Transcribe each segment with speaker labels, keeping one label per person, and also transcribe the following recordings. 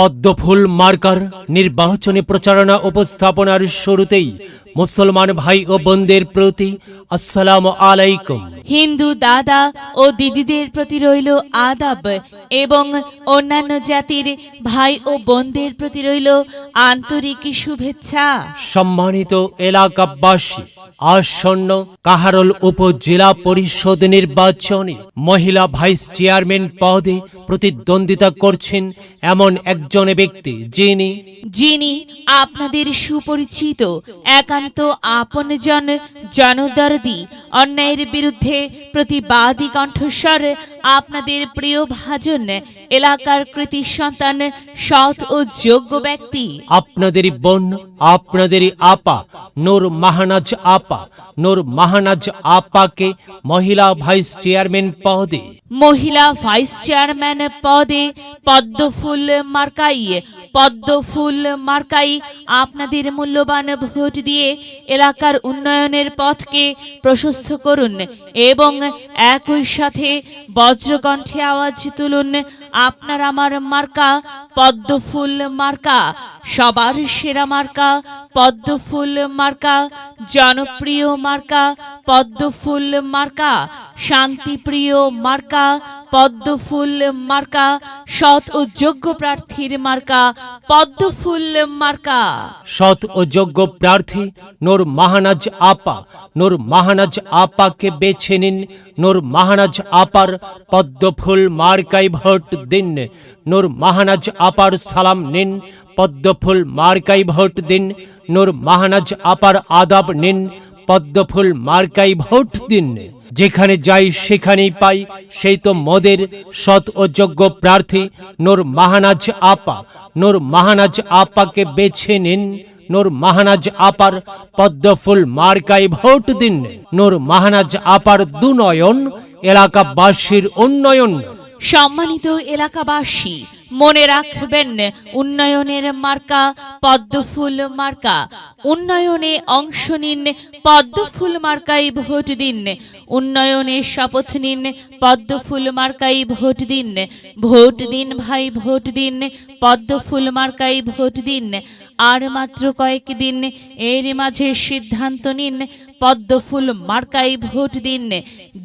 Speaker 1: পদ্মফুল মার্কার নির্বাচনী প্রচারণা উপস্থাপনার শুরুতেই মুসলমান ভাই ও বোনদের প্রতি আসসালামু আলাইকুম।
Speaker 2: হিন্দু দাদা ও দিদিদের প্রতি রইল আদাব এবং অন্যান্য জাতির ভাই ও বোনদের প্রতি রইল আন্তরিক শুভেচ্ছা।
Speaker 1: সম্মানিত এলাকাবাসী, আসন্ন কাহারোল উপজেলা পরিষদ নির্বাচনে মহিলা ভাইস চেয়ারম্যান পদে প্রতিদ্বন্দ্বিতা করছেন এমন একজন ব্যক্তি যিনি
Speaker 2: আপনাদের সুপরিচিত একান্ত আপনজন, জনদরদি, অন্যায়ের বিরুদ্ধে প্রতিবাদী কণ্ঠস্বর, আপনাদের প্রিয় ভাজন, এলাকার কৃতি সন্তান, সৎ ও যোগ্য ব্যক্তি,
Speaker 1: আপনাদেরই বোন, আপনাদেরই আপা নূর মাহানাজ আপা। নূর মাহানাজ আপাকে মহিলা ভাইস চেয়ারম্যান পদে পদ্মফুল মার্কাই আপনাদের মূল্যবান ভোট দিয়ে এলাকার উন্নয়নের পথকে প্রশস্ত করুন এবং একই সাথে বজ্রকণ্ঠে আওয়াজ তুলুন, আপনার আমার মার্কা পদ্মফুল মার্কা, সবার সেরা মার্কা পদ্মফুল মার্কা, জনপ্রিয় মার্কা পদ্মফুল মার্কা, শান্তিপ্রিয় মার্কা পদ্মফুল মার্কা, সৎ ও যোগ্য প্রার্থীর মার্কা পদ্মফুল মার্কা। সৎ ও যোগ্য প্রার্থী নূর মাহানাজ আপা। নূর মাহানাজ আপাকে বেছে নিন। নূর মাহানাজ আপার পদ্মফুল মার্কায় ভোট দিন। নূর মাহানাজ আপার সালাম নিন, পদ্মফুল মার্কায় ভোট দিন। নূর মাহানাজ আপার আদাব নিন, পদ্মফুল মার্কায় ভোট দিন। যেখানে যাই সেখানেই পাই, সেই তো মোদের সৎ ও যোগ্য প্রার্থী নূর মাহানাজ আপা। নূর মাহানাজ আপাকে বেছে নিন। নূর মাহানাজ আপার পদ্মফুল মার্কায় ভোট দিন। নূর মাহানাজ আপার দুনয়ন, এলাকাবাসীর উন্নয়ন।
Speaker 2: সম্মানিত এলাকাবাসী, মনে রাখবেন, উন্নয়নের মার্কা পদ্মফুল মার্কা। উন্নয়নে অংশ নিন, পদ্মফুল মার্কায় ভোট দিন। উন্নয়নে শপথ নিন, পদ্মফুল মার্কায় ভোট দিন। ভোট দিন ভাই, ভোট দিন, পদ্মফুল মার্কায় ভোট দিন। আর মাত্র কয়েকদিন, এর মাঝে সিদ্ধান্ত নিন, পদ্মফুল মার্কায় ভোট দিন।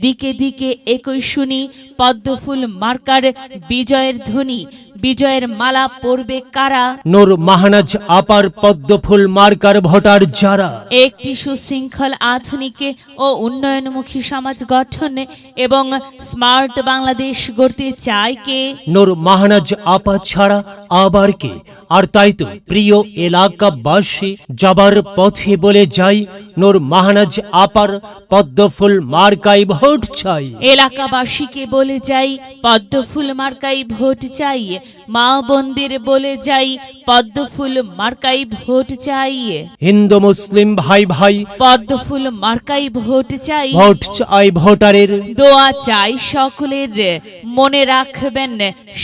Speaker 2: দিকে দিকে একই শুনি, পদ্মফুল মার্কার বিজয়ের ধ্বনি। বিজয়ের মালা পরবে কারা?
Speaker 1: নূর মাহানাজ আপার পদ্মফুল মার্কার ভোটার যারা
Speaker 2: একটি সুশৃঙ্খল, আধুনিক ও উন্নয়নমুখী সমাজ গঠন এবং স্মার্ট বাংলাদেশ গড়তে চায় কে?
Speaker 1: নূর মাহানাজ আপা ছাড়া আবার কে? আর তাই তো প্রিয় এলাকাবাসী, যাবার পথে বলে যাই, নূর মাহানাজ আপার পদ্মফুল মার্কায় ভোট চাই।
Speaker 2: এলাকাবাসীকে বলে যাই, পদ্মফুল মার্কায় ভোট চাই। মা বোনদের বলে যাই, পদ্মফুল মার্কায় ভোট চাই।
Speaker 1: হিন্দু মুসলিম ভাই ভাই,
Speaker 2: পদ্মফুল মার্কায় ভোট চাই।
Speaker 1: ভোট চাই ভোটারের,
Speaker 2: দোয়া চাই সকলের। মনে রাখবেন,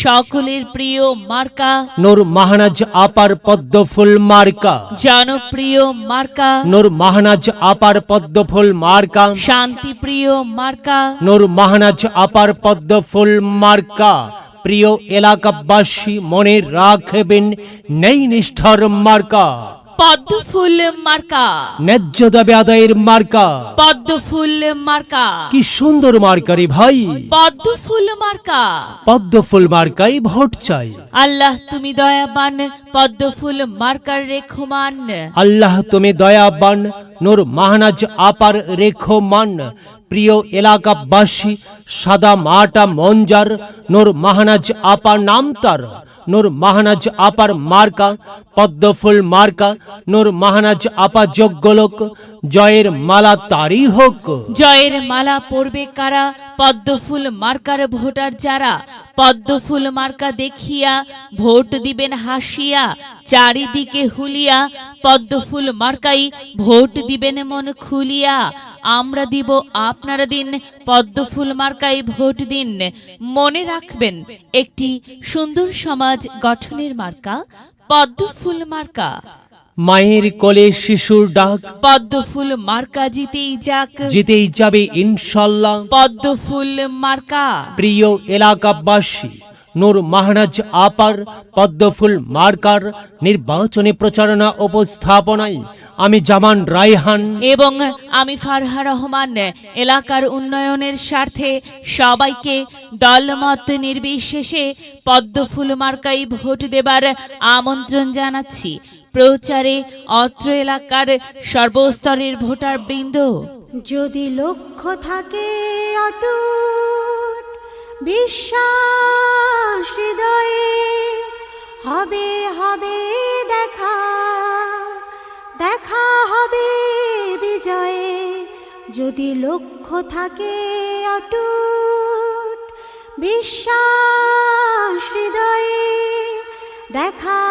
Speaker 2: সকলের প্রিয় মার্কা
Speaker 1: নূর মাহানাজ আপার পদ্মফুল মার্কা।
Speaker 2: জনপ্রিয় মার্কা
Speaker 1: নূর মাহানাজ আপার পদ্মফুল মার্কা।
Speaker 2: শান্তিপ্রিয় মার্কা
Speaker 1: নূর মাহানাজ আপার পদ্মফুল মার্কা। প্রিয় এলাকাবাসী, মনে রাখবেন, নেই নিষ্ঠার মার্কা
Speaker 2: পদ্মফুল মার্কা।
Speaker 1: ন্যায্য দাবি আদায়ের মার্কা
Speaker 2: পদ্মফুল মার্কা।
Speaker 1: কি সুন্দর মার্কা রে ভাই!
Speaker 2: পদ্মফুল মার্কা।
Speaker 1: পদ্মফুল মার্কাই ভোট চাই।
Speaker 2: আল্লাহ তুমি দয়াবান, পদ্মফুল মার্কার রেখমান।
Speaker 1: আল্লাহ তুমি দয়াবান, নূর মাহানাজ আপার রেখমান। প্রিয় এলাকাবাসী, সাদা মাটা মঞ্জার, নূর মাহানাজ আপা নাম তার। নূর মাহানাজ আপার মার্কা পদ্মফুল মার্কা। নূর মাহানাজ আপা যোগ্য লোক, জয়ের মালা তারই হোক।
Speaker 2: জয়ের মালা পরবে কারা? পদ্মফুল মার্কার ভোটার যারা। পদ্মফুল মার্কা দেখিয়া ভোট দিবেন হাসিয়া, চারিদিকে হুলিয়া। পদ্মফুল মার্কাই ভোট দিবেন মন খুলিয়া। আমরা দিব, আপনারা দিন, পদ্মফুল মার্কাই ভোট দিন। মনে রাখবেন, একটি সুন্দর সমাজ গঠনের মার্কা পদ্মফুল মার্কা।
Speaker 1: মায়ের কোলে শিশুর ডাক,
Speaker 2: পদ্মফুল মার্কা জিতেই যাক,
Speaker 1: জিতেই যাবে ইনশাল্লাহ।
Speaker 2: পদ্মফুল মার্কা।
Speaker 1: প্রিয় এলাকাবাসী,
Speaker 3: নূর মাহনাজ আপার পদ্মফুল মার্কার নির্বাচনী প্রচারণা উপস্থাপনায় আমি জামান রায়হান
Speaker 2: এবং আমি ফারহা রহমান এলাকার উন্নয়নের স্বার্থে সবাইকে দলমত নির্বিশেষে পদ্মফুল মার্কাই ভোট দেবার আমন্ত্রণ জানাচ্ছি। প্রচারে অত্র এলাকার সর্বস্তরের ভোটার বৃন্দ।
Speaker 4: যদি লক্ষ্য থাকে অটুট বিশ্বাস হৃদয়ে, হবে হবে দেখা, দেখা হবে বিজয়ে। যদি লক্ষ্য থাকে অটুট বিশ্বাস হৃদয়ে, দেখা